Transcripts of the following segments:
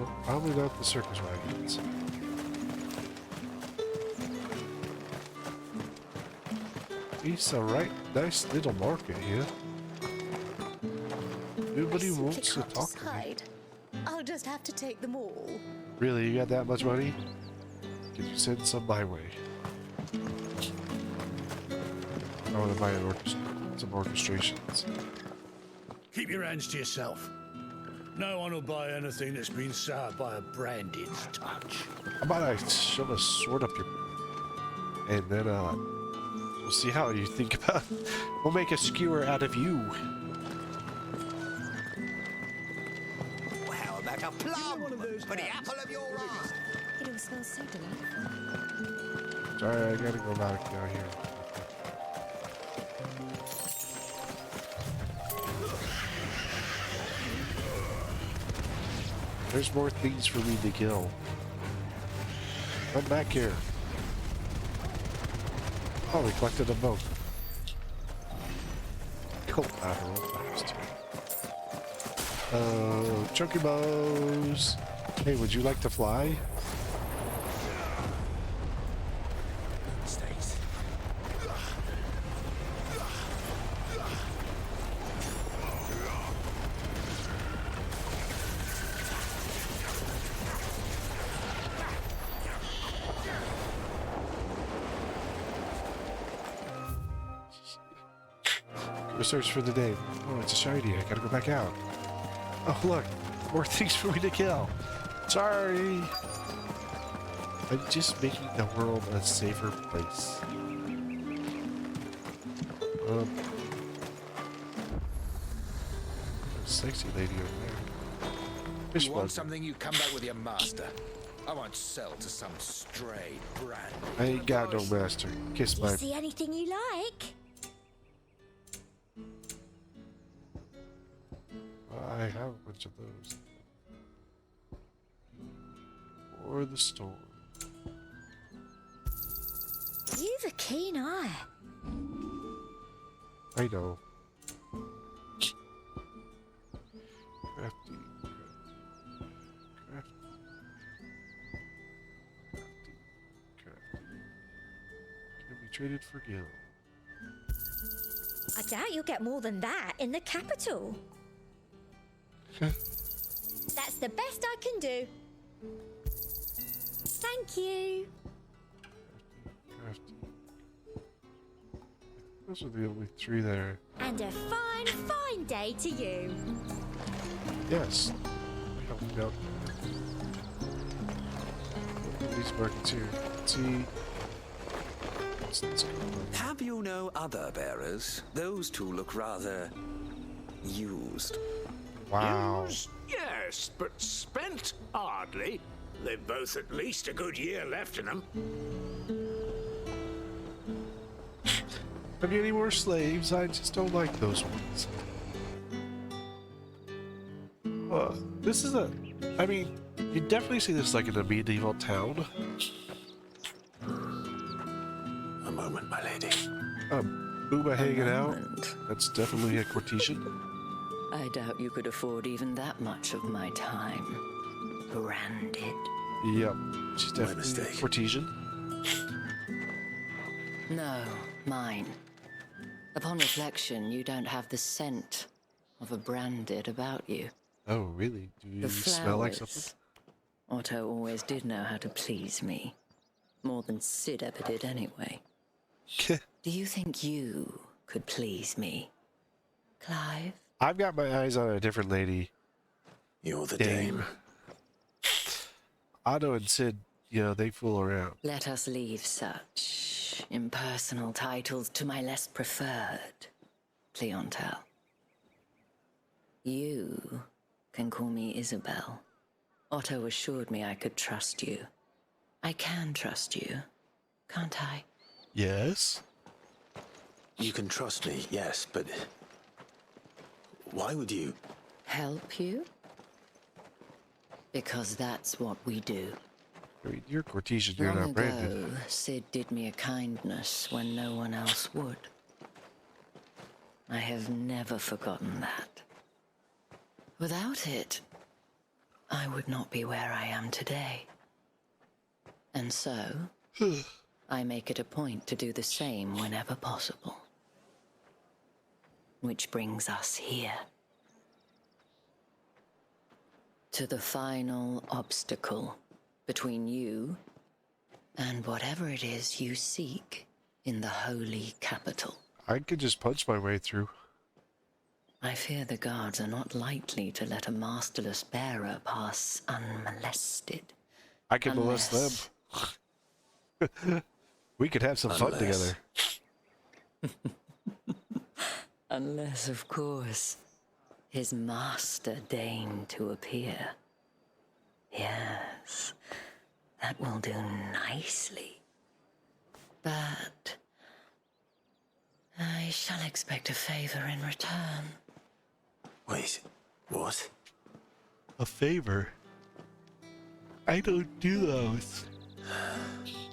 Well, probably not the circus wagons. It's a right nice little market here. Nobody wants to talk to me. I'll just have to take them all. Really, you got that much money? Could you send some my way? I want to buy some orchestrations. Keep your hands to yourself. No one will buy anything that's been soured by a branded touch. How about I shove a sword up your... And then, we'll see how you think about it. We'll make a skewer out of you. How about a plum for the apple of your eye? It all smells so delightful. Sorry, I gotta go back down here. There's more things for me to kill. Come back here. Oh, we collected them both. Collateral last. Chunky bows. Hey, would you like to fly? Stays. Research for the day. Oh, it's a shiny. I gotta go back out. Oh, look. More things for me to kill. Sorry. I'm just making the world a safer place. Sexy lady over there. Fish You want bug. something, you come back with your master. I won't sell to some stray brand. I ain't got no master. Kiss my... See anything you like? I have a bunch of those. For the store. You've a keen eye. I know. Crafty. Can be traded for gil. I doubt you'll get more than that in the capital. That's the best I can do. Thank you. Crafty. Those are the only three there. And a fine, fine day to you. Yes. I helped you out. These markets here. Let's see. Let's go. Have you no other bearers? Those two look rather used. Wow. Used, yes, but spent hardly. They've both at least a good year left in them. Have you any more slaves? I just don't like those ones. This is a... I mean, you definitely see this like in a medieval town. A moment, my lady. Booba hanging out. That's definitely a courtesan. I doubt you could afford even that much of my time. Branded. Yep. She's definitely a mistake. courtesan. No, mine. Upon reflection, you don't have the scent of a branded about you. Oh, really? Do you The smell like flowers. something? Otto always did know how to please me. More than Sid ever did anyway. Do you think you could please me, Clive? I've got my eyes on a different lady. You're the Dame. dame. Otto and Sid, you know, they fool around. Let us leave such impersonal titles to my less preferred clientele. You can call me Isabel. Otto assured me I could trust you. I can trust you, can't I? Yes? You can trust me, yes, but why would you? Help you? Because that's what we do. I mean, you're courtesan, you're Long not branded. ago, Sid did me a kindness when no one else would. I have never forgotten that. Without it, I would not be where I am today. And so, I make it a point to do the same whenever possible. Which brings us here. To the final obstacle between you and whatever it is you seek in the holy capital. I could just punch my way through. I fear the guards are not likely to let a masterless bearer pass unmolested. I can molest them. We could have some fun together. Unless, of course, his master deigned to appear. Yes, that will do nicely. But I shall expect a favor in return. Wait, what? A favor? I don't do those.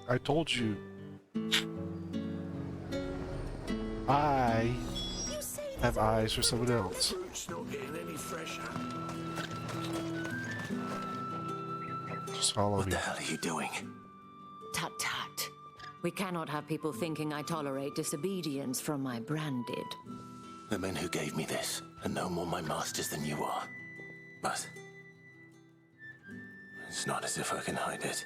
I told you. I have eyes for someone else. Fruit's not getting any fresher. Just follow What me. the hell are you doing? Tut tut. We cannot have people thinking I tolerate disobedience from my branded. The men who gave me this are no more my masters than you are. But it's not as if I can hide it.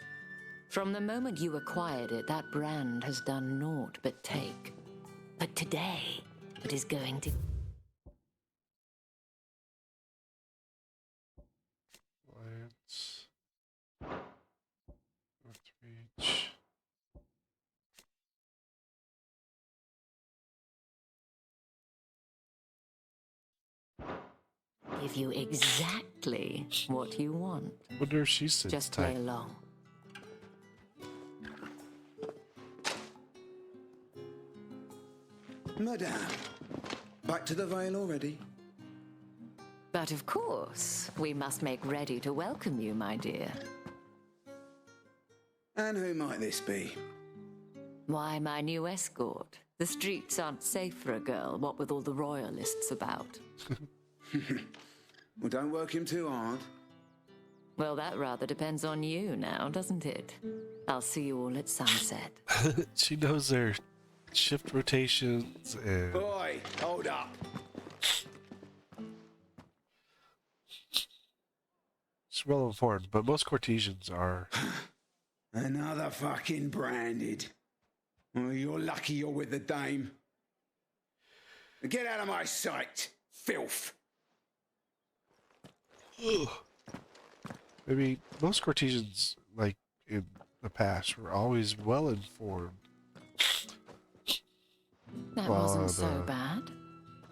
From the moment you acquired it, that brand has done naught but take. But today, it is going to... Alliance. Northreach. give you exactly what you want. Wonder if she sits Just tight. play along. Madame, back to the Vale already? But of course, we must make ready to welcome you, my dear. And who might this be? Why, my new escort. The streets aren't safe for a girl, what with all the royalists about. Well, don't work him too hard. Well, that rather depends on you now, doesn't it? I'll see you all at sunset. She knows their shift rotations and Boy, hold up. it's well informed, but most courtesans are. Another fucking branded. Oh, you're lucky you're with the dame. Get out of my sight, filth. Maybe most courtesans, like in the past, were always well informed. That Well, wasn't so bad.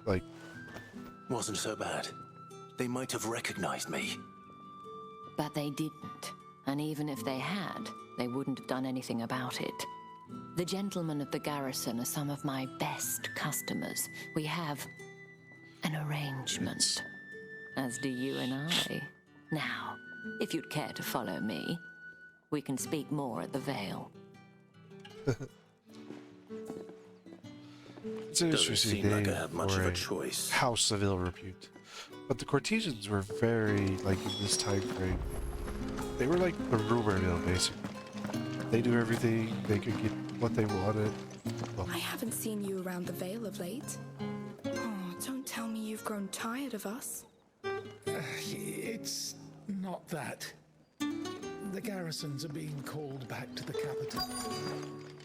Like, Wasn't so bad. They might have recognized me. But they didn't. And even if they had, they wouldn't have done anything about it. The gentlemen of the garrison are some of my best customers. We have an arrangement, as do you and I. Now, if you'd care to follow me, we can speak more at the Vale. it's an Doesn't interesting seem day like I have much for of a choice. house of ill repute. But the courtesans were very, like, in this time frame, they were like the rumor mill, basically. They do everything, they could get what they wanted. Well, I haven't seen you around the Vale of late. Oh, don't tell me you've grown tired of us. It's not that. The garrisons are being called back to the capital.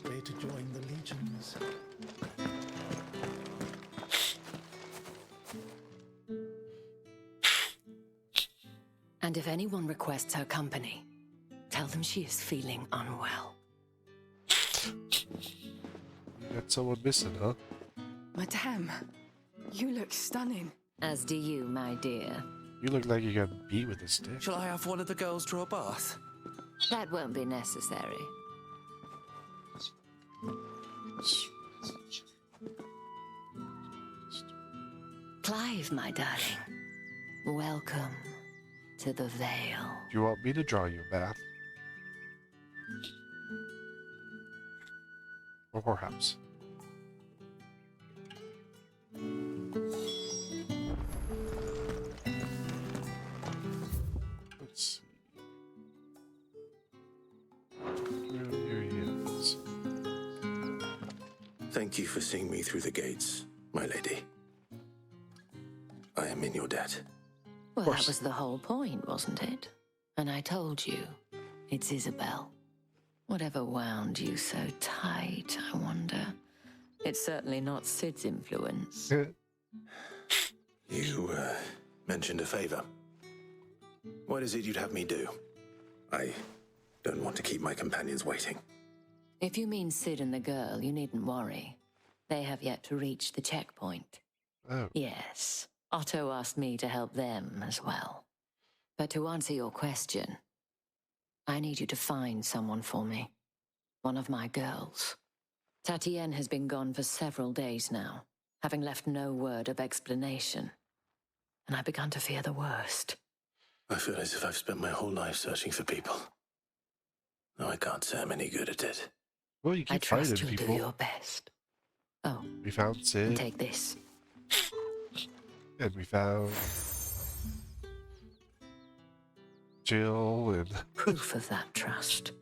We're to join the legions. And if anyone requests her company, tell them she is feeling unwell. you got someone missing, huh? Madame, you look stunning. As do you, my dear. You look like you got beat with a stick. Shall I have one of the girls draw a bath? That won't be necessary. Clive, my darling. Welcome to the Vale. Do you want me to draw you a bath? Or whorehouse? Let's Thank you for seeing me through the gates, my lady. I am in your debt. Well, that was the whole point, wasn't it? And I told you, it's Isabel. Whatever wound you so tight, I wonder. It's certainly not Sid's influence. You mentioned a favor. What is it you'd have me do? I don't want to keep my companions waiting. If you mean Sid and the girl, you needn't worry. They have yet to reach the checkpoint. Oh. Yes, Otto asked me to help them as well. But to answer your question, I need you to find someone for me. One of my girls. Tatienne has been gone for several days now, having left no word of explanation. And I've begun to fear the worst. I feel as if I've spent my whole life searching for people. No, I can't say I'm any good at it. Well, you I keep trust finding you'll people. do your best. Oh, We found and Sid, take this. and we found Jill, and Proof of that trust.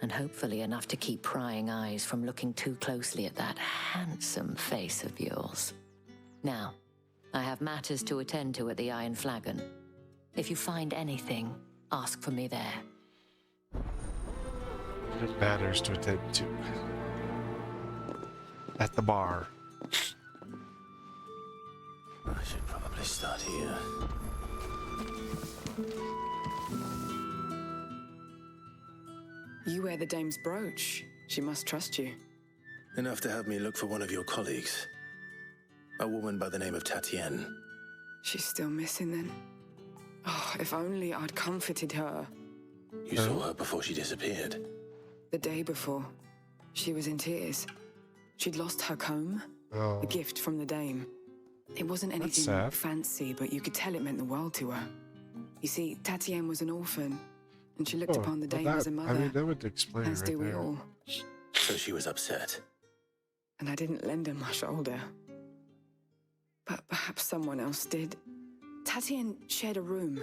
And hopefully enough to keep prying eyes from looking too closely at that handsome face of yours. Now, I have matters to attend to at the Iron Flagon. If you find anything, ask for me there. good matters to attend to. At the bar. I should probably start here. You wear the dame's brooch. She must trust you. Enough to have me look for one of your colleagues. A woman by the name of Tatienne. She's still missing then. Oh, if only I'd comforted her. You saw her before she disappeared. The day before, she was in tears. She'd lost her comb, Oh, a gift from the dame. It wasn't That's anything sad. fancy, but you could tell it meant the world to her. You see, Tatienne was an orphan, and she looked upon the well, dame as a mother, I mean, that would explain it as right do we there. all. So she was upset. And I didn't lend her my shoulder. But perhaps someone else did. Tatienne shared a room.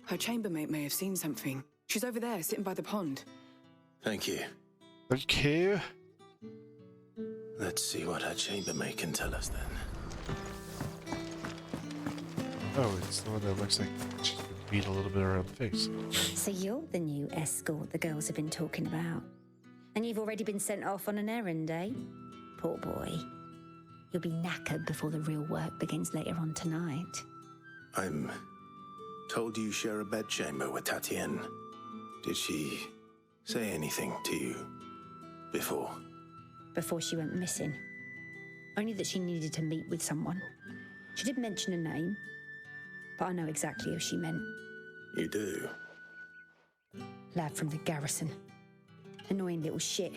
Her chambermaid may have seen something. She's over there, sitting by the pond. Thank you. Thank you. Let's see what her chambermaid can tell us then. Oh, it's the one that looks like she's been beat a little bit around the face. So you're the new escort the girls have been talking about. And you've already been sent off on an errand, eh? Poor boy. You'll be knackered before the real work begins later on tonight. I'm told you share a bedchamber with Tatienne. Did she say anything to you before? Before she went missing. Only that she needed to meet with someone. She did mention a name, but I know exactly who she meant. You do? Lad from the garrison. Annoying little shit.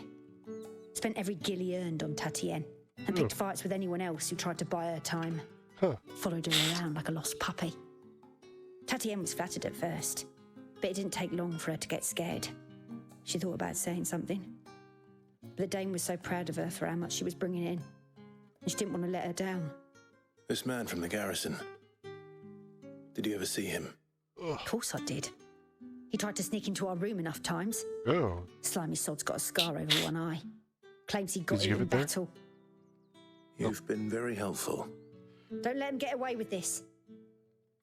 Spent every guil he earned on Tatienne, and picked fights with anyone else who tried to buy her time. Huh. Followed her around like a lost puppy. Tatienne was flattered at first, but it didn't take long for her to get scared. She thought about saying something. But the dame was so proud of her for how much she was bringing in, and she didn't want to let her down. This man from the garrison. Did you ever see him? Of course I did. He tried to sneak into our room enough times. Oh, Slimy sod's got a scar over one eye. Claims he got Did it you in give it there? battle. You've been very helpful. Don't let him get away with this.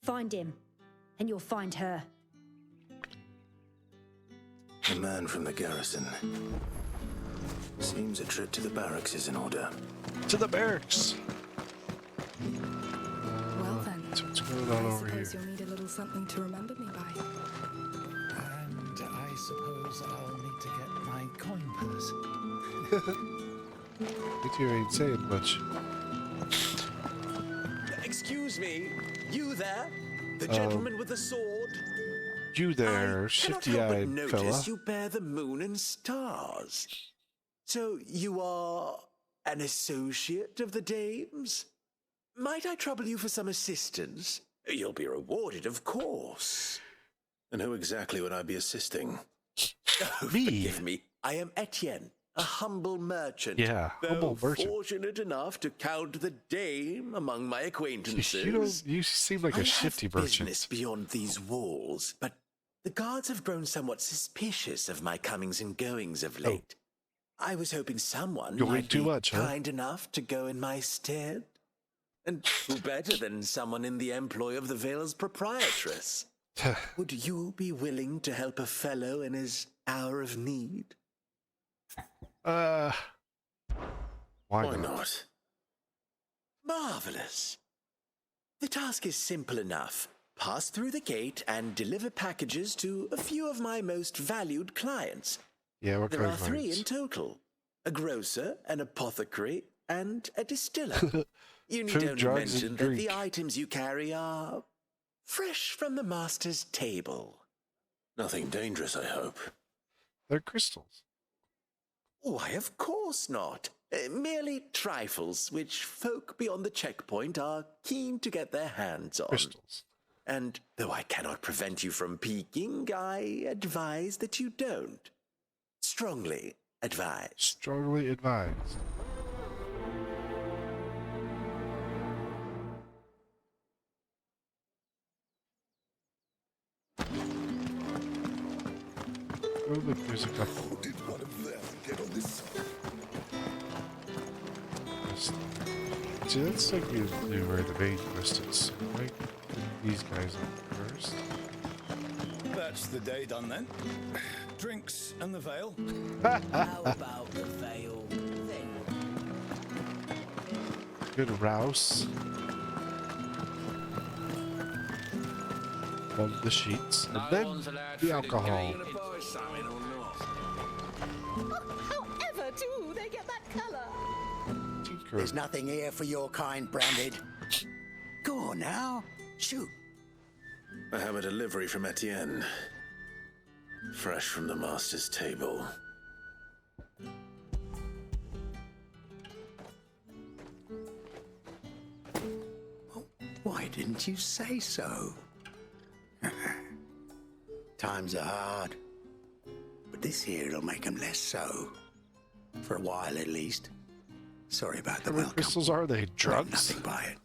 Find him, and you'll find her. The man from the garrison. Seems a trip to the barracks is in order. to the barracks. Well then, So what's going on I over here? suppose you'll need a little something to remember me by. And I suppose I'll need to get my coin purse. You two ain't saying much. Excuse me, you there? The gentleman with the sword? You there, I cannot help but shifty-eyed notice fella. you bear the moon and stars. So you are an associate of the dame's? Might I trouble you for some assistance? You'll be rewarded, of course. And who exactly would I be assisting? Oh, Me? forgive me. I am Etienne, a humble merchant. Yeah, humble though merchant. fortunate enough to count the dame among my acquaintances. You seem like a I shifty have merchant. business beyond these walls, but the guards have grown somewhat suspicious of my comings and goings of late. I was hoping someone You're way might too be much, huh? kind enough to go in my stead. And who better than someone in the employ of the Vale's proprietress? Would you be willing to help a fellow in his hour of need? Why Why not? not? Marvelous. The task is simple enough. Pass through the gate and deliver packages to a few of my most valued clients. Yeah, what There kind are of 3 clients? in total. A grocer, an apothecary, and a distiller. You need Food, only drugs, mention and that drink. the items you carry are fresh from the master's table. Nothing dangerous, I hope. They're crystals. Why, of course not. Merely trifles which folk beyond the checkpoint are keen to get their hands on. Crystals. And though I cannot prevent you from peeking, I advise that you don't. Strongly advise. Strongly advised. Oh, look, there's a couple. Did one of them get on this side? See, that's like usually where the main quest is, right? These guys up first. That's the day done then. Drinks and the veil. How about the veil then? Good rouse. Of the sheets. And then the alcohol. However do they get that colour? Tinker. There's nothing here for your kind, Branded. Go on now, shoot. I have a delivery from Etienne. Fresh from the master's table. Why didn't you say so? Times are hard, but this here'll make 'em less so. For a while, at least. Sorry about the How many welcome. crystals are they? Got Drugs? nothing by it.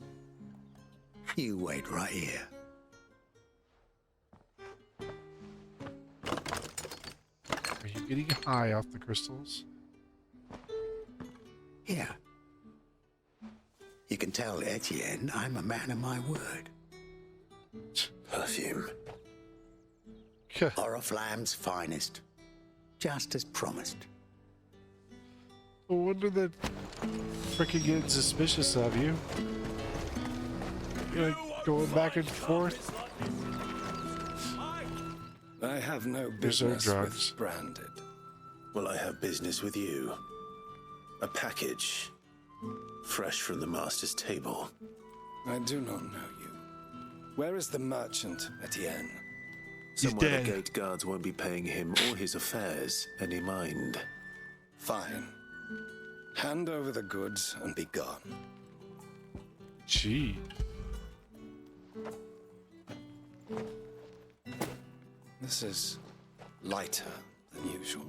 You wait right here. Are you getting high off the crystals? Here. You can tell Etienne I'm a man of my word. Perfume. Oriflamme's finest. Just as promised. No wonder they're freaking getting suspicious of you. You're like going back and forth. I have no There's no business drugs. with Branded. Well, I have business with you. A package. Fresh from the master's table. I do not know you. Where is the merchant, Etienne? Somewhere dead. the gate guards won't be paying him or his affairs any mind. Fine. Hand over the goods and be gone. Gee. This is lighter than usual.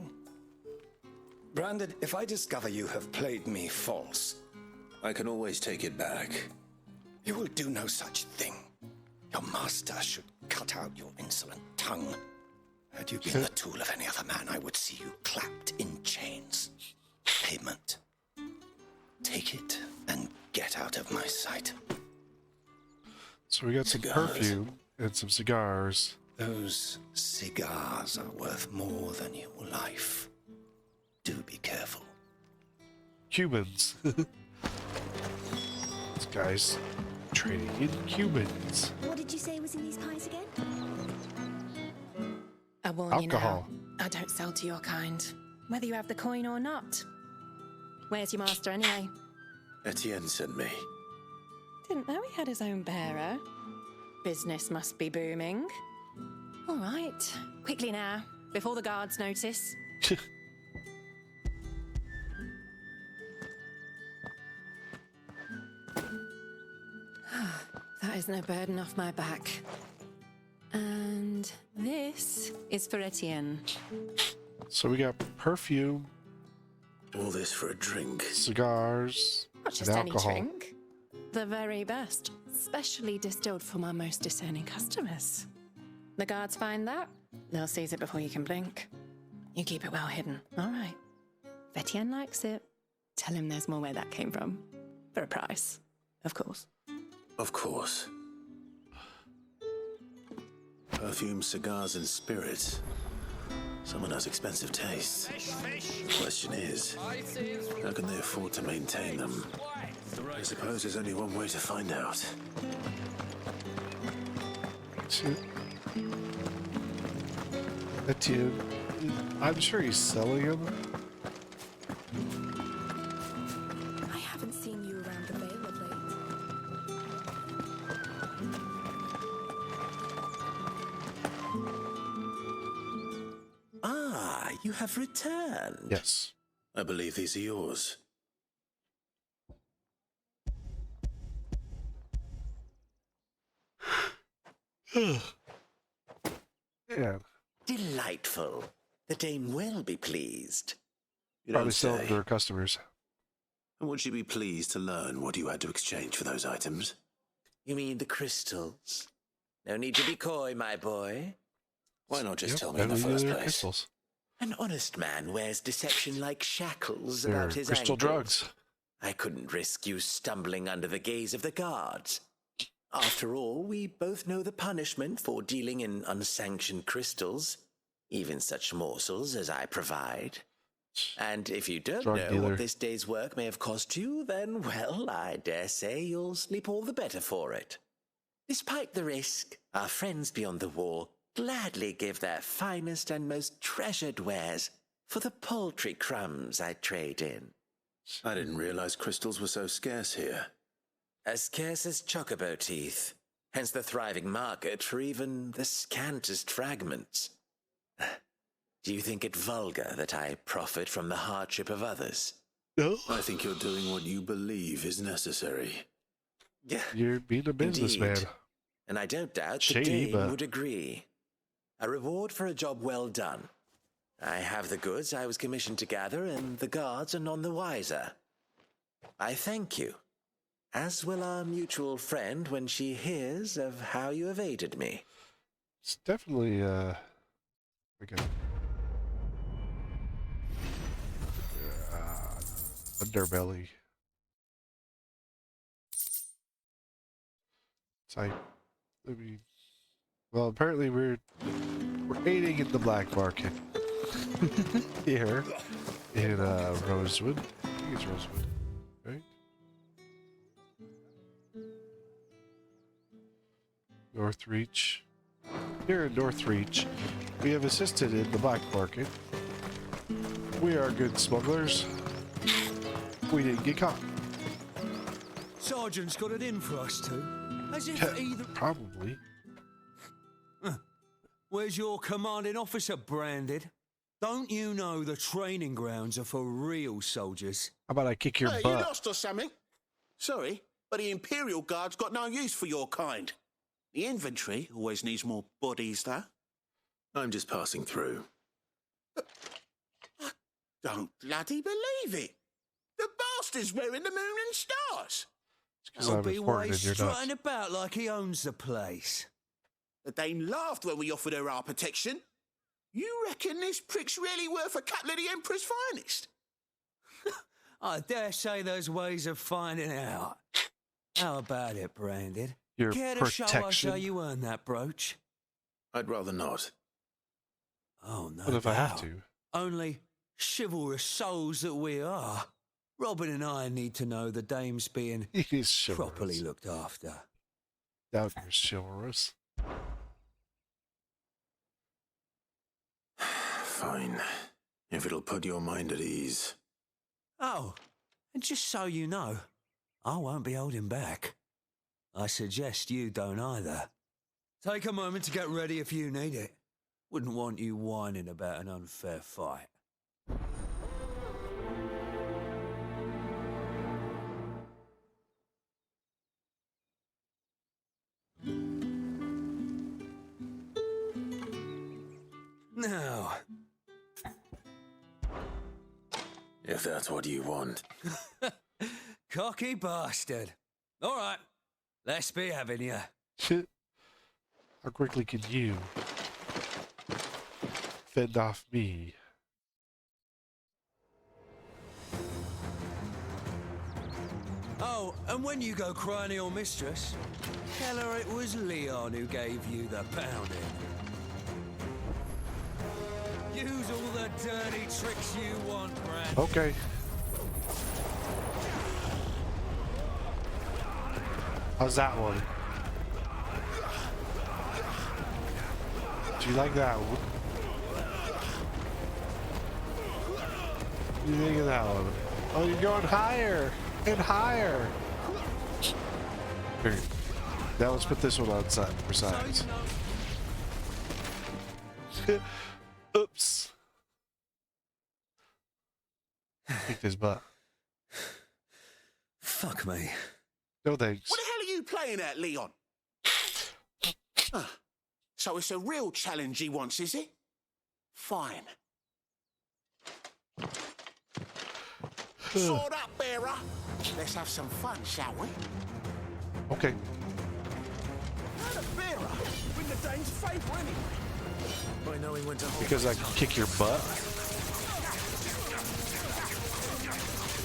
Branded, if I discover you have played me false, I can always take it back. you will do no such thing. Your master should cut out your insolent tongue. Had you been the tool of any other man, I would see you clapped in chains. Payment. Take it and get out of my sight. So we got some Cigars. perfume and some cigars. Those cigars are worth more than your life. Do be careful. Cubans. This guy's trading in Cubans. What did you say was in these pies again? I warn Alcohol. you now, I don't sell to your kind, whether you have the coin or not. Where's your master anyway? Etienne sent me. Didn't know he had his own bearer. Business must be booming. All right, quickly now, before the guards notice. That is no burden off my back. And this is for Etienne. So we got perfume, All this for a drink. cigars, Not just and any alcohol. drink. The very best, specially distilled for my most discerning customers. The guards find that, they'll seize it before you can blink. You keep it well hidden, all right? Betty Ann likes it. Tell him there's more where that came from. For a price, of course. Of course. Perfume, cigars, and spirits. Someone has expensive tastes. The question is, how can they afford to maintain them? I suppose there's only one way to find out. That dude, I'm sure he's selling them. I haven't seen you around the Vale of late. Ah, you have returned. Yes. I believe these are yours. Yeah. Delightful. The dame will be pleased. You Probably don't sell them say. to her customers. And would she be pleased to learn what you had to exchange for those items? You mean the crystals? No need to be coy, my boy. Why not just Yep, tell me in the and we first do their place? crystals. An honest man wears deception like shackles They're about his crystal ankles. drugs. I couldn't risk you stumbling under the gaze of the guards. After all, we both know the punishment for dealing in unsanctioned crystals, even such morsels as I provide. And if you don't Drug know dealer. what this day's work may have cost you, then, well, I dare say you'll sleep all the better for it. Despite the risk, our friends beyond the wall gladly give their finest and most treasured wares for the paltry crumbs I trade in. I didn't realize crystals were so scarce here. As scarce as chocobo teeth, hence the thriving market for even the scantest fragments. Do you think it vulgar that I profit from the hardship of others? No. I think you're doing what you believe is necessary. Yeah, You're being a businessman. indeed. And I don't doubt Shady, the dame but- would agree. A reward for a job well done. I have the goods I was commissioned to gather, and the guards are none the wiser. I thank you, as will our mutual friend when she hears of how you have aided me. It's definitely like a underbelly type. I mean, well, apparently we're aiding in the black market here in Rosewood. I think it's Rosewood, right? Northreach. Here in Northreach, we have assisted in the black market. We are good smugglers. We didn't get caught. Sergeant's got it in for us two. As if either... Probably. Where's your commanding officer branded? Don't you know the training grounds are for real soldiers? How about I kick your Hey, butt? you lost or something? Sorry, but the Imperial Guard's got no use for your kind. The infantry always needs more bodies, though. I'm just passing through. I don't bloody believe it. The bastard's wearing the moon and stars. Because I'll I'm be why important he's and you're not. strutting about like he owns the place. The dame laughed when we offered her our protection. You reckon this prick's really worth a couple of the Emperor's finest? I dare say there's ways of finding out. How about it, Branded? Your Care to show us protection? how you earn that brooch? I'd rather not. Oh, no. What if I have doubt. to? Only chivalrous souls that we are. Robin and I need to know the dame's being He's chivalrous. properly looked after. Doubt you're chivalrous. Fine. If it'll put your mind at ease. Oh, and just so you know, I won't be holding back. I suggest you don't either. Take a moment to get ready if you need it. Wouldn't want you whining about an unfair fight. Now, If that's what you want. cocky bastard. All right, let's be having you. Shit. How quickly can you fend off me? Oh, and when you go crying to your mistress, tell her it was Leon who gave you the pounding. Use all the dirty tricks you want, Brand. Okay. How's that one? Do you like that one? What do you think of that one? Oh, you're going higher and higher. Here. Now let's put this one on side for size. Oops. Kicked his butt. Fuck me. No thanks. What the hell are you playing at, Leon? So it's a real challenge he wants, is it? Fine. Sword up, bearer. Let's have some fun, shall we? Okay. How the bearer? Win the Dane's favour anyway. By knowing when to hold. Because I can kick your butt.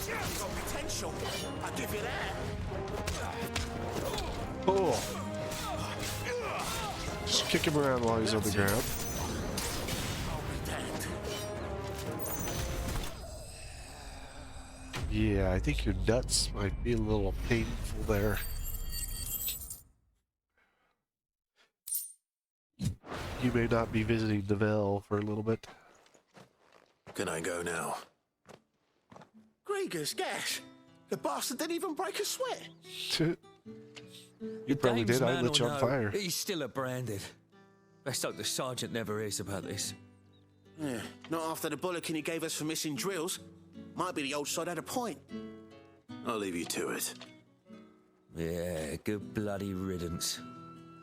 You've got potential. I'll give you that. Cool. Just kick him around while he's on the ground. Yeah, I think your nuts might be a little painful there. You may not be visiting the Vale for a little bit. Can I go now? Gregor's gas. The bastard didn't even break a sweat. You probably did. I lit you on fire. He's still a branded. Best hope the sergeant never hears about this. Yeah, not after the bollocking he gave us for missing drills. Might be the old sod had a point. I'll leave you to it. Yeah, good bloody riddance.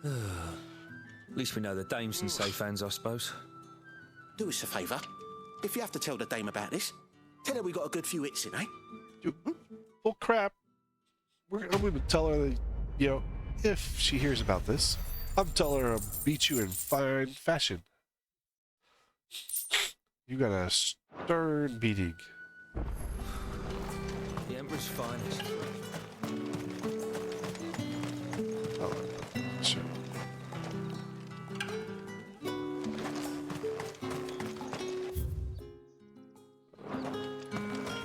At least we know the dame's in safe hands, I suppose. Do us a favour. If you have to tell the dame about this, tell her we got a good few hits in, eh? Well, crap. I'm going to tell her that, you know, if she hears about this, I'm telling her I'll beat you in fine fashion. You got a stern beating. The Emperor's finest. Oh, sure.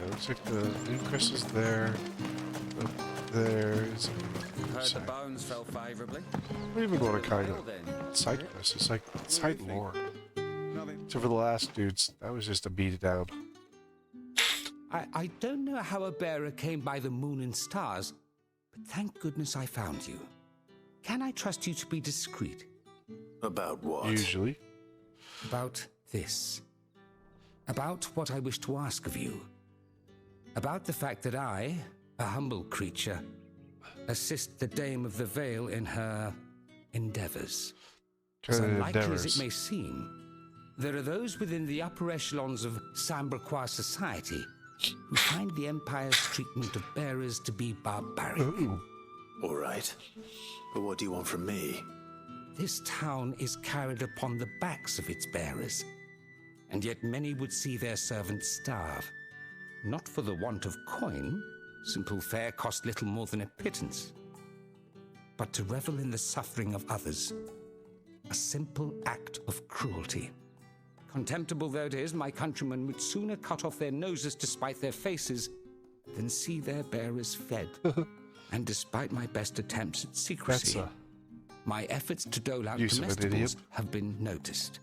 Looks like the new crest is there. Up there is. Heard the bones fell favourably. I don't even want to kind of side quest. It's like side lore. So for the last dudes, that was just a beat it down. I don't know how a bearer came by the moon and stars, but thank goodness I found you. Can I trust you to be discreet? About what? Usually. About this. About what I wish to ask of you. About the fact that I, a humble creature, assist the Dame of the Vale in her endeavours. As unlikely as it may seem, there are those within the upper echelons of Samberquois society who find the Empire's treatment of bearers to be barbaric. Ooh. All right. But what do you want from me? This town is carried upon the backs of its bearers, and yet many would see their servants starve. Not for the want of coin, simple fare cost little more than a pittance, but to revel in the suffering of others, a simple act of cruelty. Contemptible though it is, my countrymen would sooner cut off their noses to spite their faces than see their bearers fed. And despite my best attempts at secrecy, my efforts to dole out comestibles have been noticed.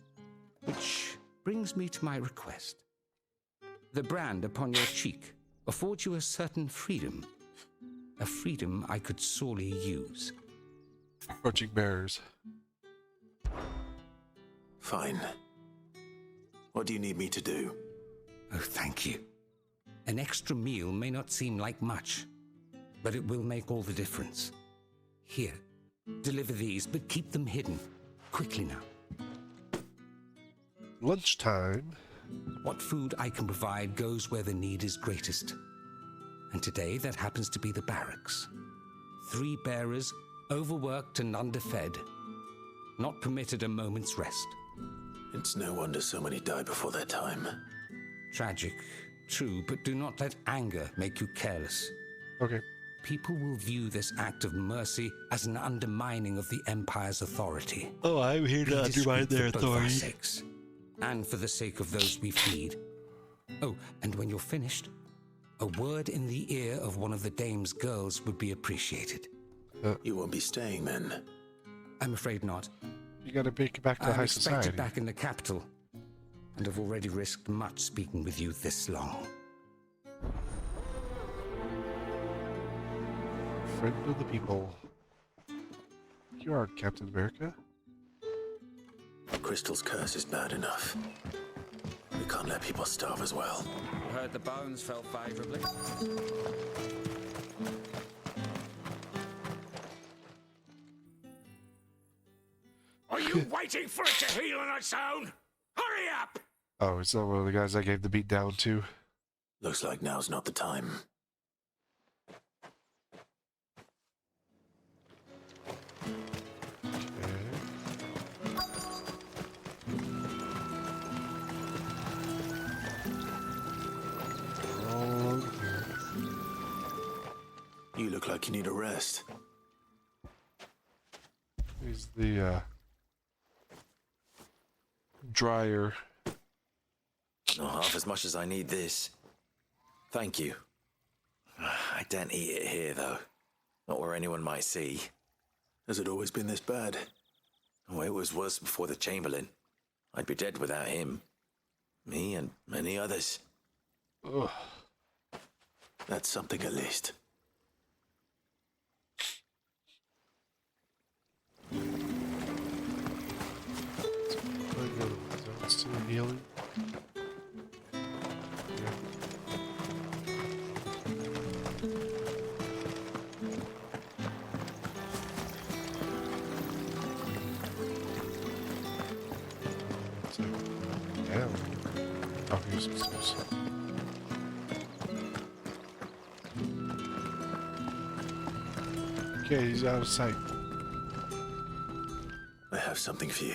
Which brings me to my request. The brand upon your cheek affords you a certain freedom. A freedom I could sorely use. Approaching bearers. Fine. What do you need me to do? Oh, thank you. An extra meal may not seem like much, but it will make all the difference. Here, deliver these, but keep them hidden. Quickly now. Lunchtime. What food I can provide goes where the need is greatest. And today that happens to be the barracks. 3 bearers, overworked and underfed, not permitted a moment's rest. It's no wonder so many die before their time. Tragic, true, but do not let anger make you careless. Okay. people will view this act of mercy as an undermining of the Empire's authority. Oh, I'm here to undermine their For both our authority. sakes, and for the sake of those we feed. Oh, and when you're finished, a word in the ear of one of the dame's girls would be appreciated. You won't be staying then? I'm afraid not. You gotta make it back to high I'm society. expected back in the capital, and have already risked much speaking with you this long. Friend of the people. You are Captain America? Crystal's curse is bad enough. We can't let people starve as well. I heard the bones fell favourably. Are you waiting for it to heal on its own? Hurry up! Oh, is that one of the guys I gave the beat down to? Looks like now's not the time. You look like you need a rest. Here's the dryer. Not half as much as I need this. Thank you. I don't eat it here, though. Not where anyone might see. Has it always been this bad? Oh, it was worse before the Chamberlain. I'd be dead without him. Me and many others. Ugh. That's something at least. Still healing. Yeah. Oh, here's some stuff. Okay, he's out of sight. I have something for you.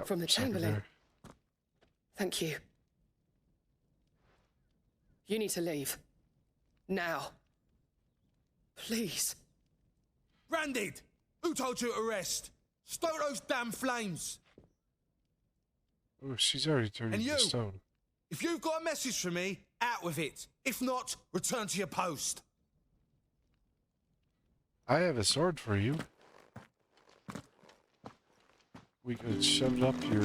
From the Chamberlain. Thank you. You need to leave. Now. Please. Branded! Who told you to rest? Stoke those damn flames! Oh, she's already turned And into you? stone. If you've got a message for me, out with it. If not, return to your post. I have a sword for you. We could shove it up your...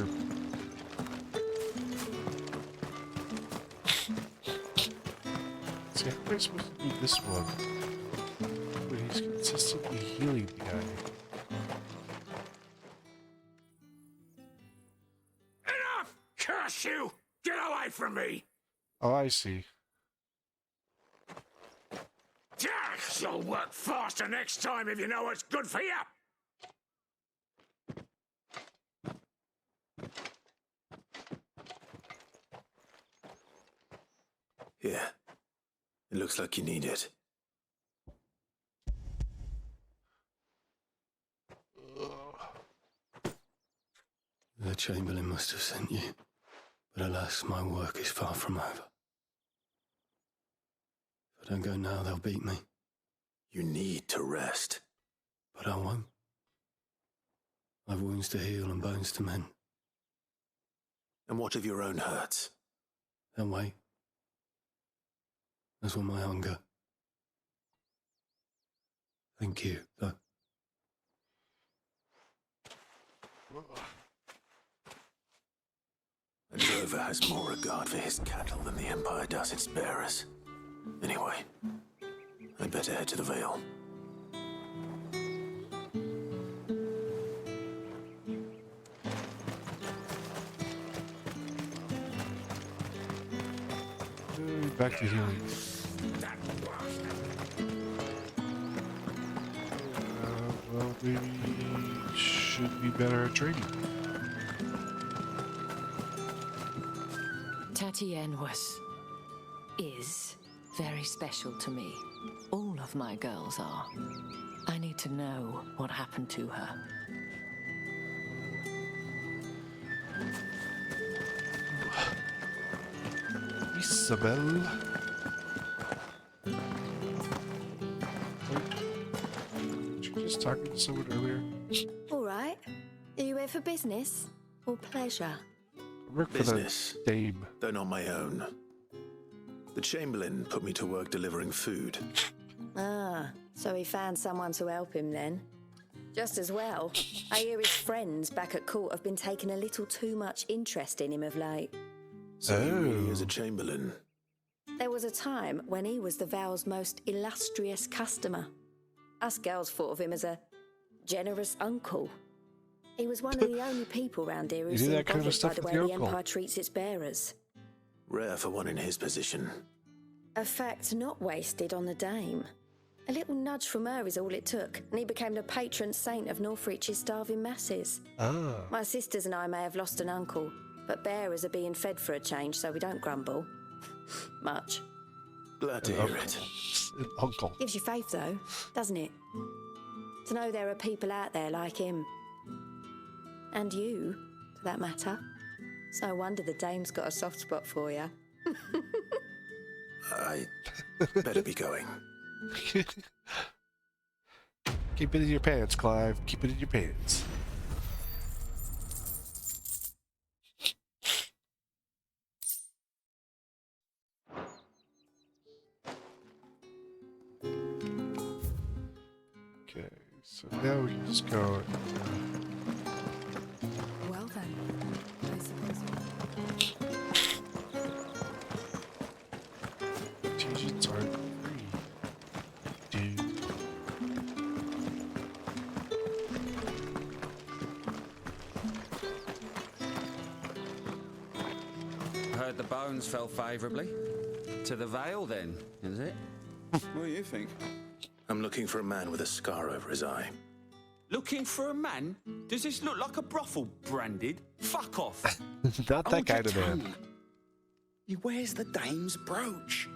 See, how am I supposed to do this one? But he's consistently healing the guy. Enough! Curse you! Get away from me! Oh, I see. You'll work faster next time if you know what's good for you! Here. It looks like you need it. The Chamberlain must have sent you, but alas, my work is far from over. If I don't go now, they'll beat me. You need to rest. But I won't. I've wounds to heal and bones to mend. And what of your own hurts? They'll wait. As will my hunger. Thank you, though. A drover has more regard for his cattle than the Empire does its bearers. Anyway, I'd better head to the Vale. Back to healing. Well, we should be better at trading. Tatienne is very special to me. All of my girls are. I need to know what happened to her. Isabel. Were you just talking to someone earlier? All right. Are you here for business or pleasure? I work for Business, the dame. though not my own. The Chamberlain put me to work delivering food. Ah, so he found someone to help him then. Just as well. I hear his friends back at court have been taking a little too much interest in him of late. So he really is a Chamberlain. There was a time when he was the Vale's most illustrious customer. Us girls thought of him as a generous uncle. He was one of the only people round here who seemed that kind of bothered by stuff the with way your the uncle? Empire treats its bearers. Rare for one in his position. A fact not wasted on the dame. A little nudge from her is all it took, and he became the patron saint of Northreach's starving masses. Ah. My sisters and I may have lost an uncle, but bearers are being fed for a change, so we don't grumble. Much. Glad to hear it. An uncle. Gives you faith, though, doesn't it? To know there are people out there like him. And you, for that matter. It's no wonder the dame's got a soft spot for you. I better be going. Keep it in your pants, Clive. Keep it in your pants. Okay, so now we can just go. Well then, I suppose. T-shirts aren't free. Dude. Heard the bones fell favourably. To the Vale, then, is it? What do you think? I'm looking for a man with a scar over his eye. Looking for a man? Does this look like a brothel branded? Fuck off! Not that kind of man. He wears the dame's brooch.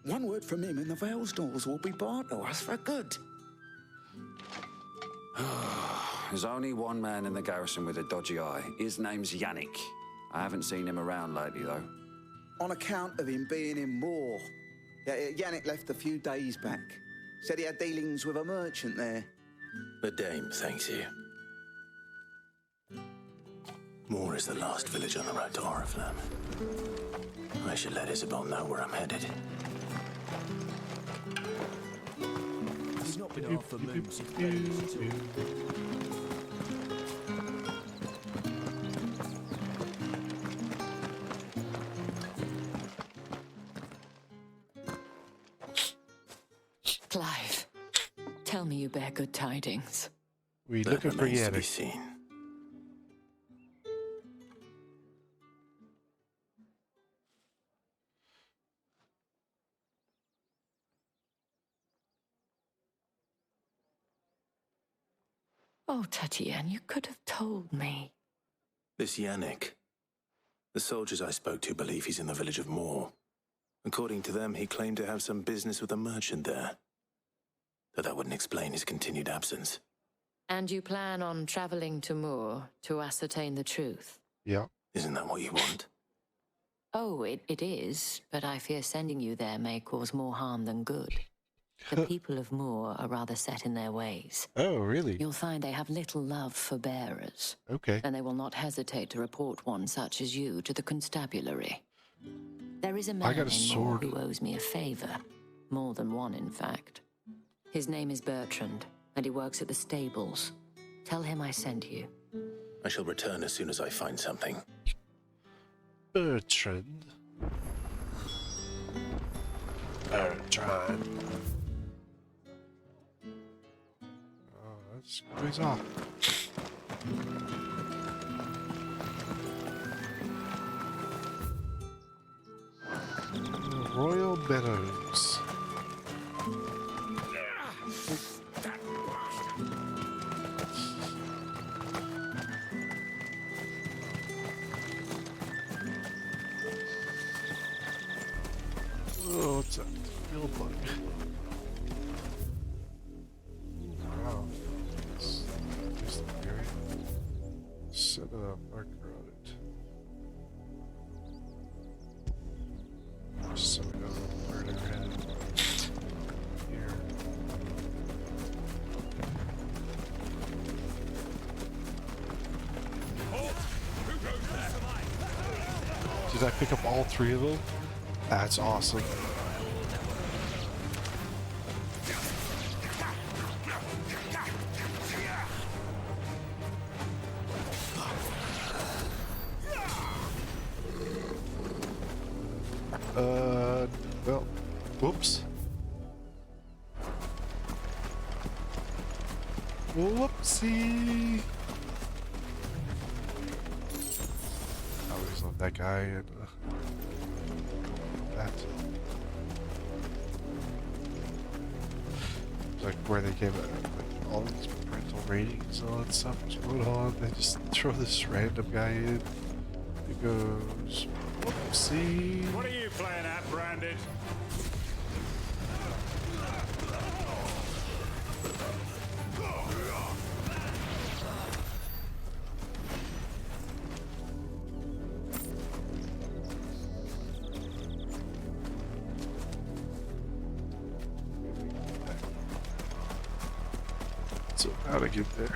One word from him and the Vale's doors will be barred to us for good. There's only one man in the garrison with a dodgy eye. His name's Yannick. I haven't seen him around lately, though. On account of him being in Moor. Yannick left a few days back. Said he had dealings with a merchant there. The dame thanks you. Moor is the last village on the road to Oriflamme. I should let Isabel know where I'm headed. He's not been off the moon since Ben's too. Clive, tell me you bear good tidings. We looking for Yannick. Oh, Tatienne, you could have told me. This Yannick. The soldiers I spoke to believe he's in the village of Moor. According to them, he claimed to have some business with a merchant there. Though that wouldn't explain his continued absence. And you plan on traveling to Moor to ascertain the truth? Yeah. Isn't that what you want? Oh, it is, but I fear sending you there may cause more harm than good. The people of Moor are rather set in their ways. Oh, really? You'll find they have little love for bearers. Okay. And they will not hesitate to report one such as you to the constabulary. There is a man in Moor who owes me a favor. More than one, in fact. His name is Bertrand, and he works at the stables. Tell him I sent you. I shall return as soon as I find something. Bertrand. Bertrand. Oh, that's goes off. Royal Meadows. Oh, what's that? Fuel plug. Wow. There's the area. Set a marker on it. Just so we know where they're headed. Here. Did I pick up all three of them? That's awesome. Well, whoops. Whoopsie. I always love that guy and that. It's like where they gave it like all these parental ratings and all that stuff was going on. They just throw this random guy in. He goes, whoopsie. What are you playing at, Branded? So how to get there?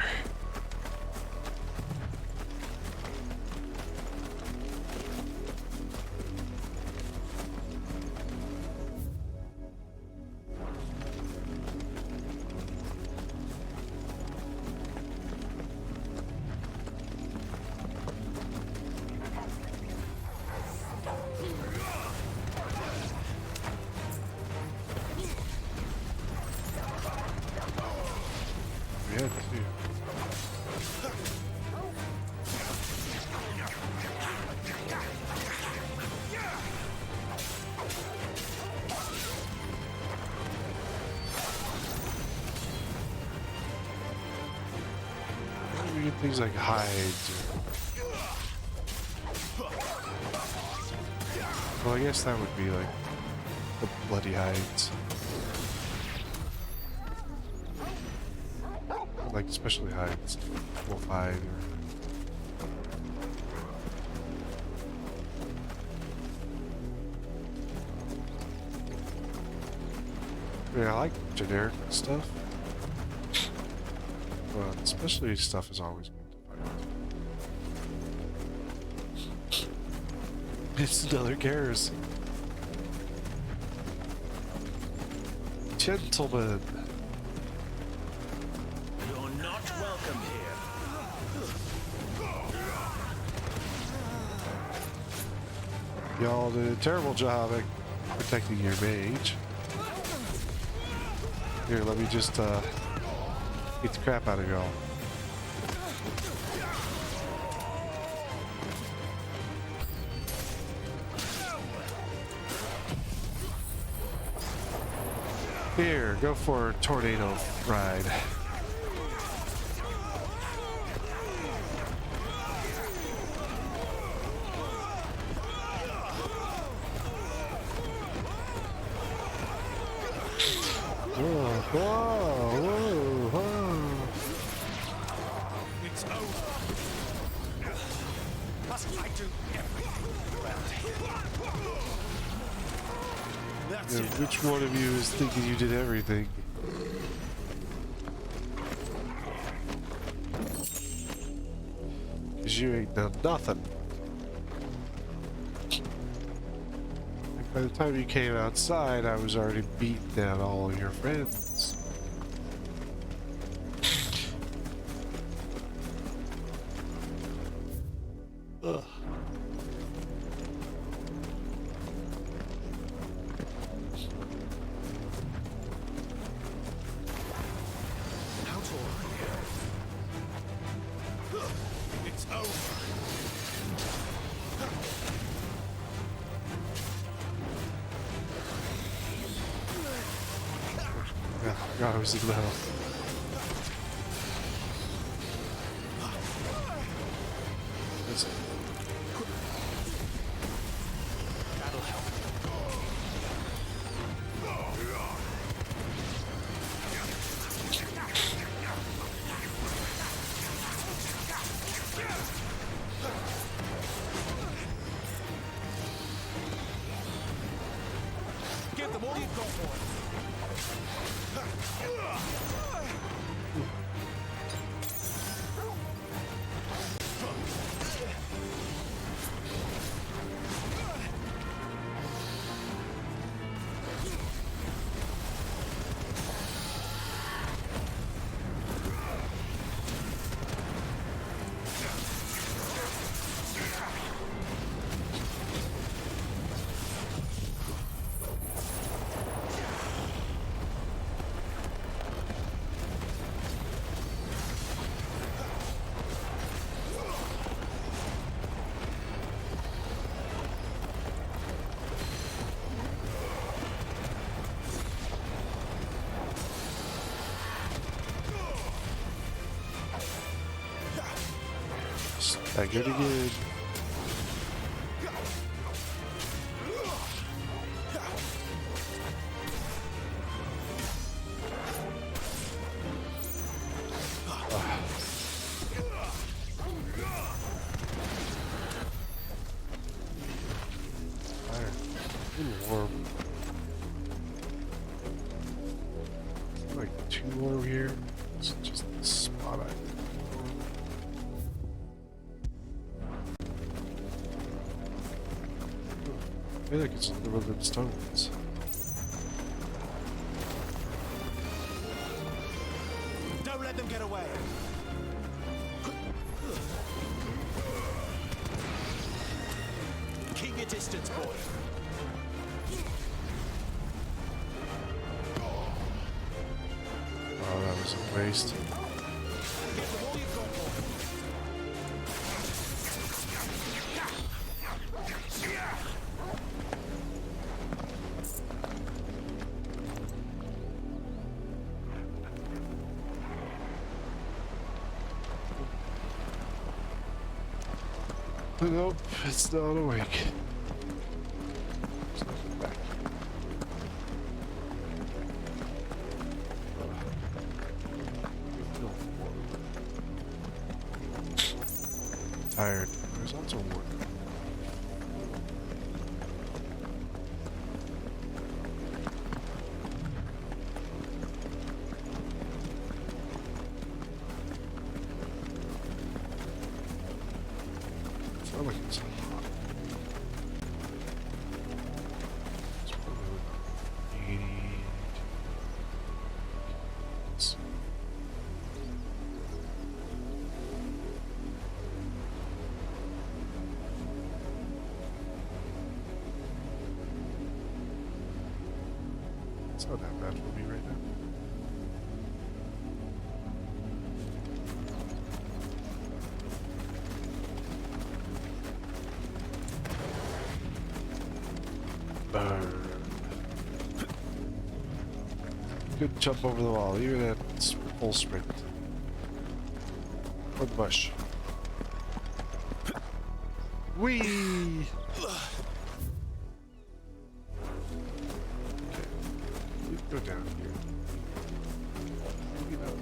Things like hides. Well, I guess that would be like the bloody hides. Like especially hides. Wolf hide or... I like generic stuff. But especially stuff is always good to fight. It's another garrison. Gentlemen. You're not welcome here. Y'all did a terrible job at protecting your mage. Here, let me just beat the crap out of y'all. Here, go for a tornado ride. Whoa, whoa, whoa, whoa. It's over. Must I do everything around here? That's Yeah, it. which one of you is thinking you did everything? Because you ain't done nothing. Like by the time you came outside, I was already beating down all of your friends. Ugh. It's over. Yeah, I forgot I was in the house. That'll help. Give them all you've got, boy. That good again. Warm. Like 2 more over here. It's just the spot I I feel like it's the one of them stones. Don't let them get away. Keep your distance, boy. Oh, that was a waste. Give them all you've got, boy. Nope, it's not awake. There's nothing back here. Tired. There's also work. I feel like it's hot. It's probably about 80. Let's see. It's not that bad for me right now. Good jump over the wall, even at full sprint. Or the bush. Whee! Okay. We can go down here. You know.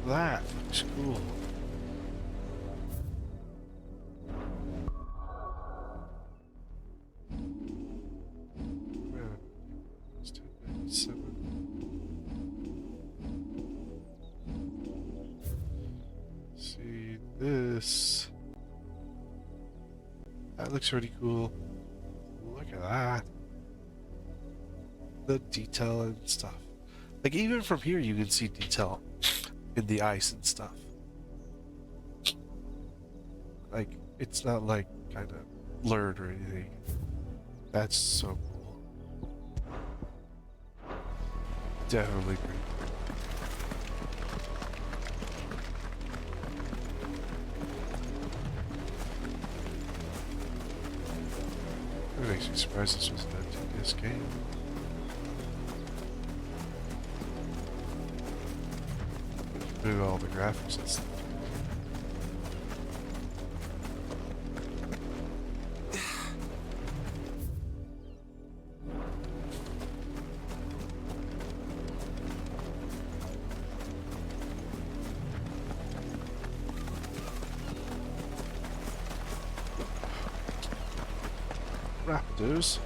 That looks cool. See this. That looks pretty cool. Look at that. The detail and stuff. Like even from here you can see detail in the ice and stuff. Like it's not like kind of blurred or anything. That's so cool. Definitely pretty cool. It makes me surprised this was an NTS game. Look at all the graphics and stuff. Raptors.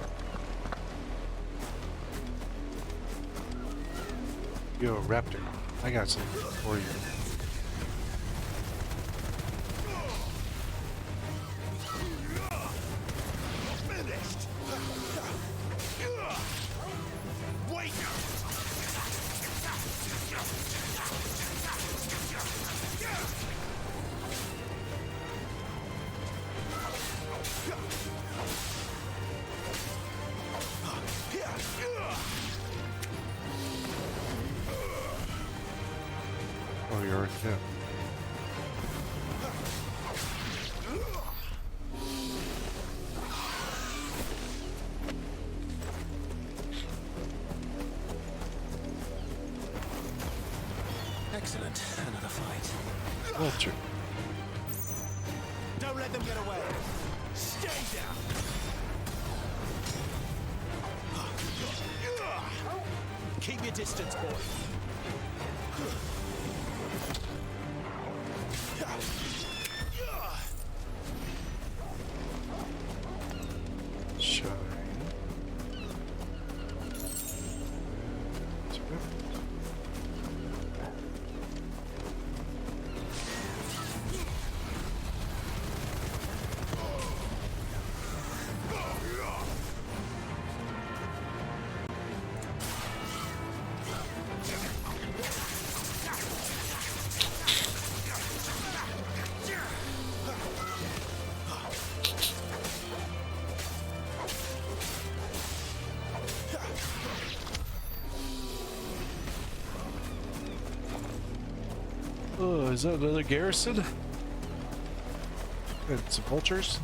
Yo, Raptor, I got something for you. Finished. Wait. Oh, you're already dead. Excellent. Another fight. Vulture. Don't let them get away. Stay down. Keep your distance, boy. Shine. Oh, is that another garrison? And some vultures?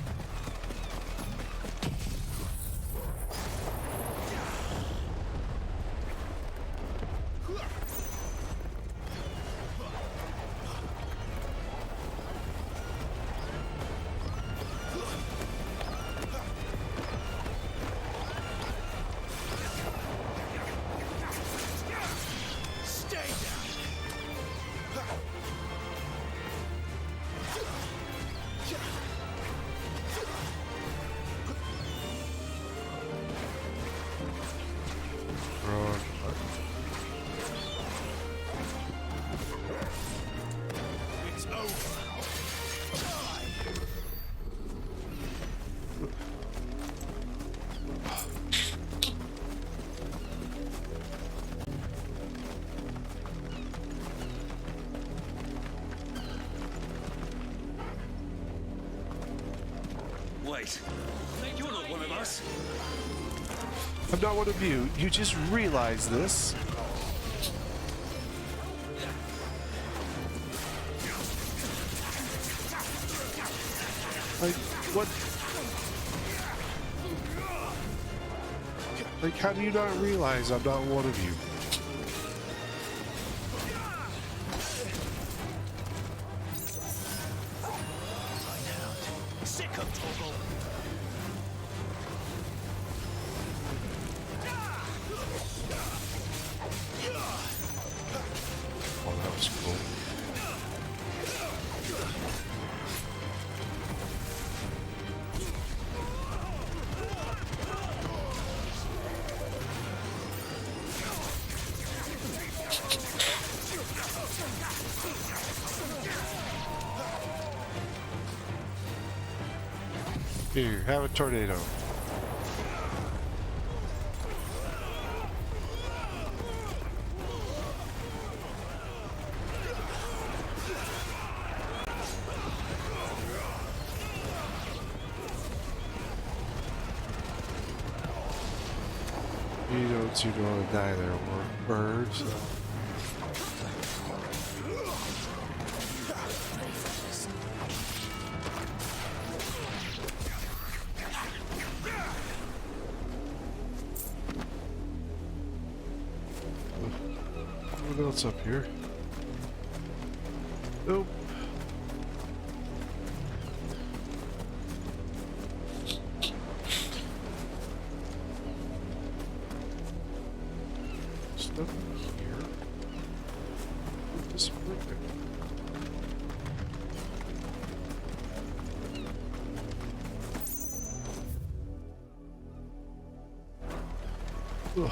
It's over. Wait, you're not one of us. I'm not one of you. You just realized this. Like, what? Like, how do you not realize I'm not one of you? Sick of Toggle. Oh, that was cool. Here, have a tornado. You don't seem to want to die there, birds. What else up here? Nope. There's nothing here. Disappointment. Ugh.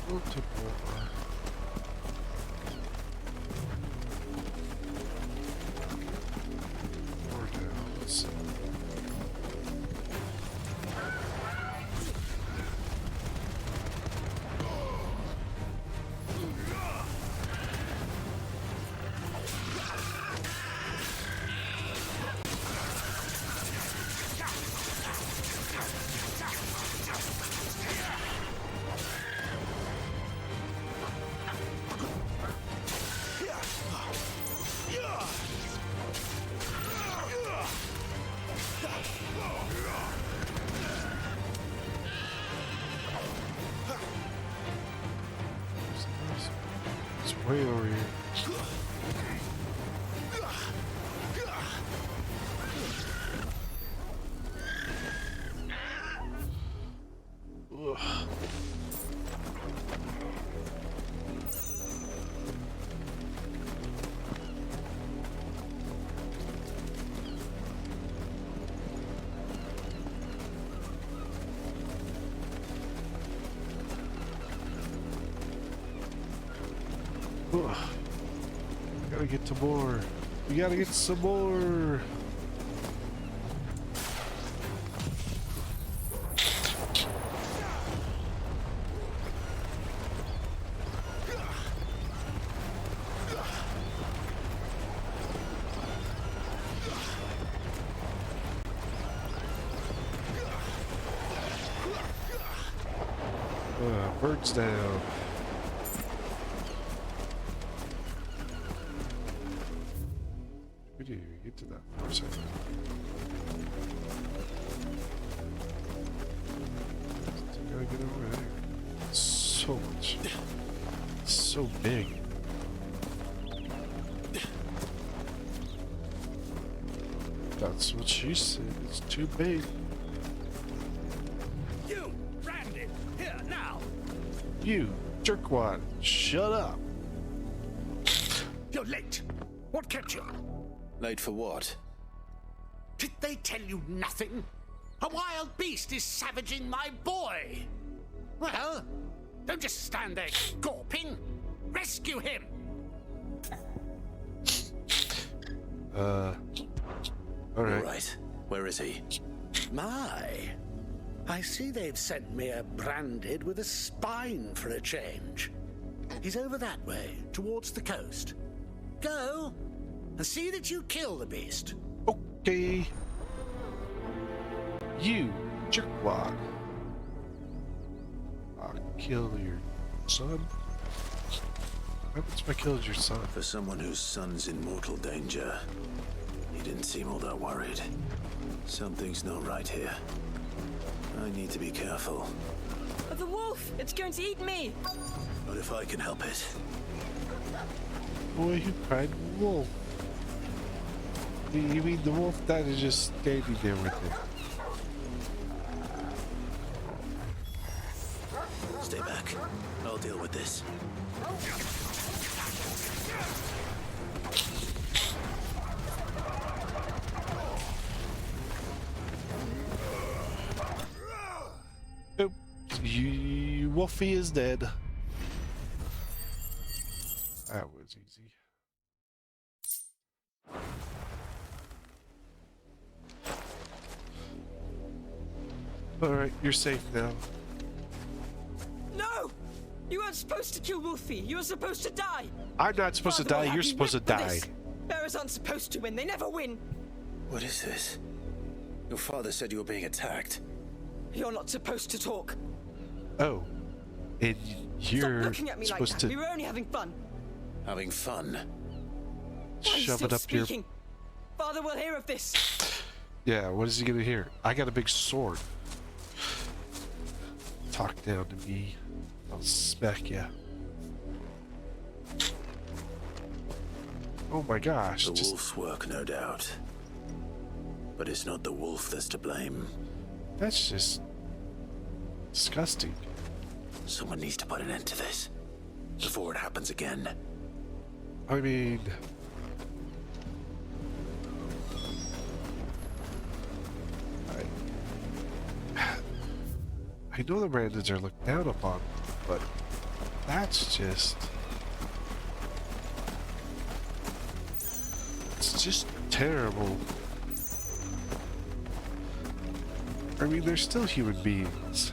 Multiple. More down. Let's see. It's way over here. Ugh. Ugh. Gotta get to more. We gotta get some more. Birds down. We didn't even get to that for a second. Gotta get over there. So much. So big. That's what she said. It's too big. You, Brandon, here now. You, jerkwad, shut up. You're late. What kept you? Late for what? Did they tell you nothing? A wild beast is savaging my boy. Well, don't just stand there gawping. Rescue him. All right. All right. Where is he? My, I see they've sent me a branded with a spine for a change. He's over that way, towards the coast. Go and see that you kill the beast. Okay. You, jerkwad. I'll kill your son. What happens if I killed your son? For someone whose son's in mortal danger, he didn't seem all that worried. Something's not right here. I need to be careful. The wolf! It's going to eat me! But if I can help it. Boy who cried wolf. You mean the wolf that is just standing there with it? Stay back. I'll deal with this. Nope. You Wolfie is dead. That was easy. Alright, you're safe now. No! You weren't supposed to kill Wolfie. You were supposed to die. I'm not supposed to die. You're supposed to die. Bearers aren't supposed to win. They never win. What is this? Your father said you were being attacked. You're not supposed to talk. Oh. And you're Stop looking at me like supposed that. to We were only having fun. Having fun? Why are you shove still it up your... speaking? Father will hear of this. Yeah, what is he gonna hear? I got a big sword. Talk down to me. I'll smack ya. Oh my gosh. The wolf's work, no doubt. But it's not the wolf that's to blame. That's just disgusting. Someone needs to put an end to this before it happens again. I mean... I I know the Brandons are looked down upon, but that's just... It's just terrible. I mean, they're still human beings.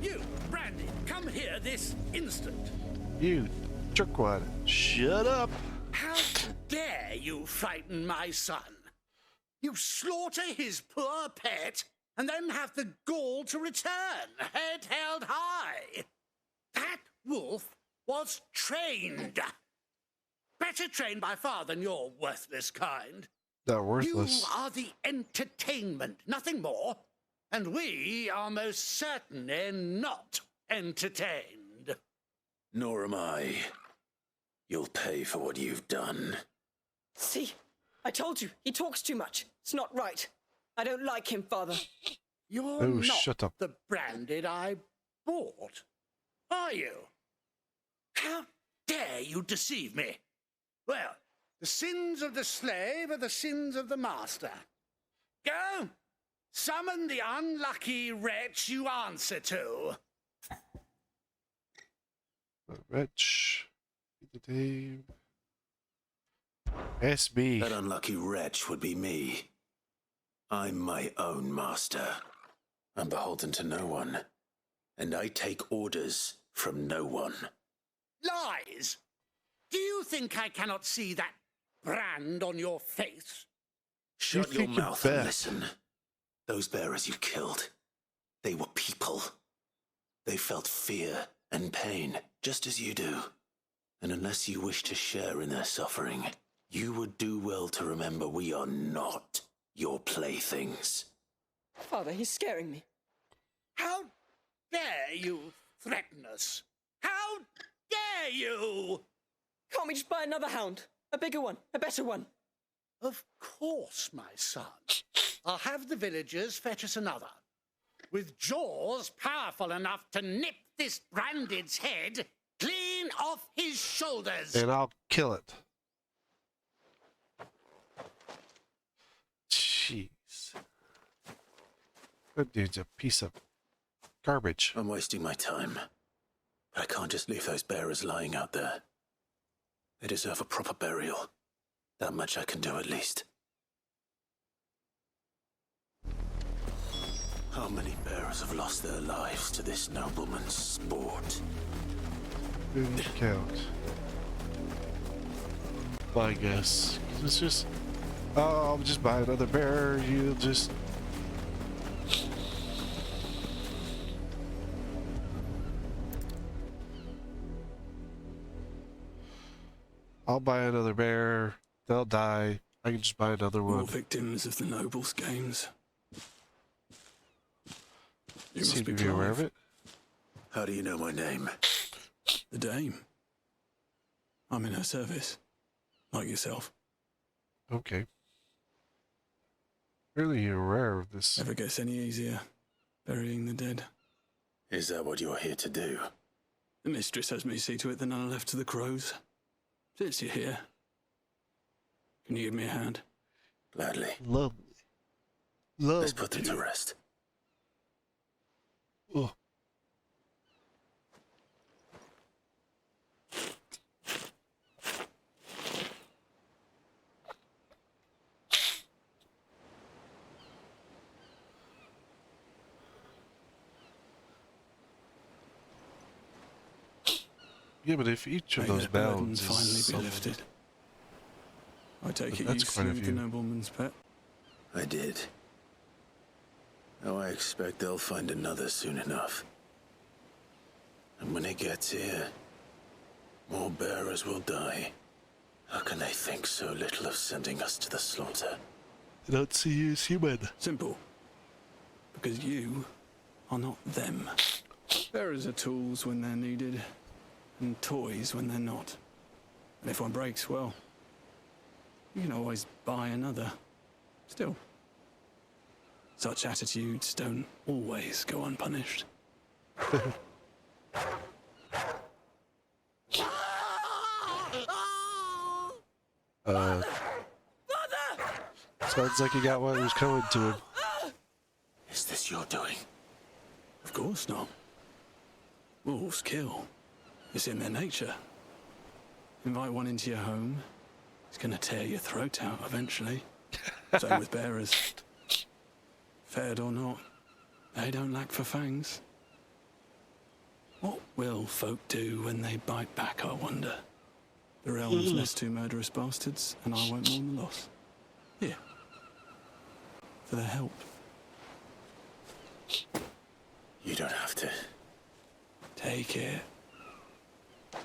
You, Brandy, come here this instant. You jerkwad, shut up. How dare you frighten my son? You slaughter his poor pet and then have the gall to return, head held high. That wolf was trained. Better trained by far than your worthless kind. Not worthless. You are the entertainment, nothing more. And we are most certainly not entertained. Nor am I. You'll pay for what you've done. See? I told you, he talks too much. It's not right. I don't like him, Father. You're not shut up. the Branded I bought, are you? How dare you deceive me? Well, the sins of the slave are the sins of the master. Go, summon the unlucky wretch you answer to. The wretch. The name. SB. That unlucky wretch would be me. I'm my own master. I'm beholden to no one. And I take orders from no one. Lies! Do you think I cannot see that brand on your face? Shut your mouth and listen. Those bearers you killed, they were people. They felt fear and pain, just as you do. And unless you wish to share in their suffering, you would do well to remember we are not your playthings. Father, he's scaring me. How dare you threaten us? How dare you? Can't we just buy another hound? A bigger one, a better one. Of course, my son. I'll have the villagers fetch us another. With jaws powerful enough to nip this Branded's head clean off his shoulders. And I'll kill it. Jeez. That dude's a piece of garbage. I'm wasting my time. But I can't just leave those bearers lying out there. They deserve a proper burial. That much I can do at least. How many bearers have lost their lives to this nobleman's sport? Didn't count. I guess. It's just... Oh, I'll just buy another bear. You'll just... I'll buy another bear. They'll die. I can just buy another one. More victims of the nobles' games. You Seem must be to be aware of Clive. it. How do you know my name? The Dame. I'm in her service. Like yourself. Okay. Really aware of this. Never gets any easier. Burying the dead. Is that what you're here to do? The mistress has me see to it that none are left to the crows. Since you're here, can you give me a hand? Gladly. Lovely. Let's put them to rest. Oh. Yeah, but if each of May those their bounds burdens is finally be something- lifted. I take But it that's you quite a soothed the few. nobleman's pet. I did. Now I expect they'll find another soon enough. And when it gets here, more bearers will die. How can they think so little of sending us to the slaughter? They don't see you as human. Simple. Because you are not them. Bearers are tools when they're needed, and toys when they're not. And if one breaks, well, you can always buy another. Still, Such attitudes don't always go unpunished. Sounds like he got what was coming to him. Is this your doing? Of course not. Wolves kill. It's in their nature. Invite one into your home, it's gonna tear your throat out eventually. Same with bearers. Fed or not, they don't lack for fangs. What will folk do when they bite back, I wonder? The realm's nest two murderous bastards, and I won't mourn the loss. Here. For their help. You don't have to. Take it.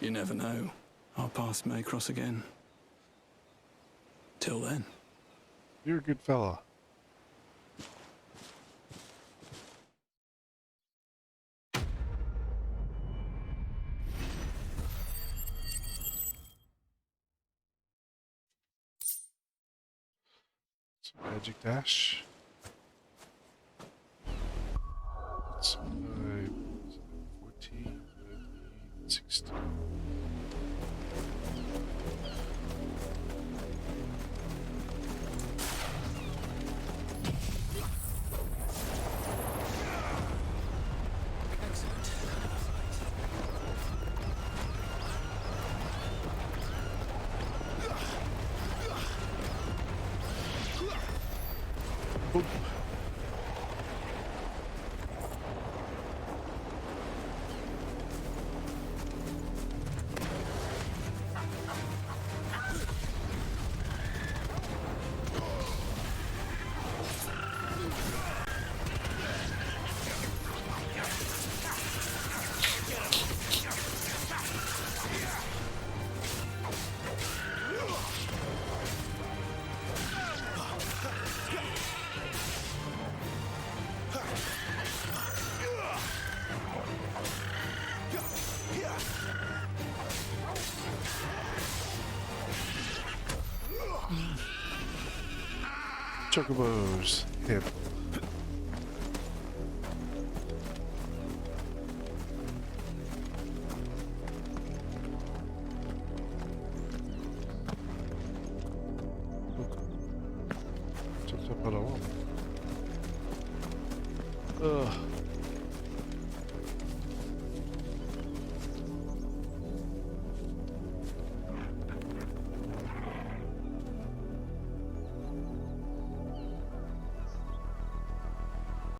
You never know. Our paths may cross again. Till then. You're a good fella. Magic dash. It's 5, 14, 16. Chocobos. Hip. Jumped up on a wall. Ugh.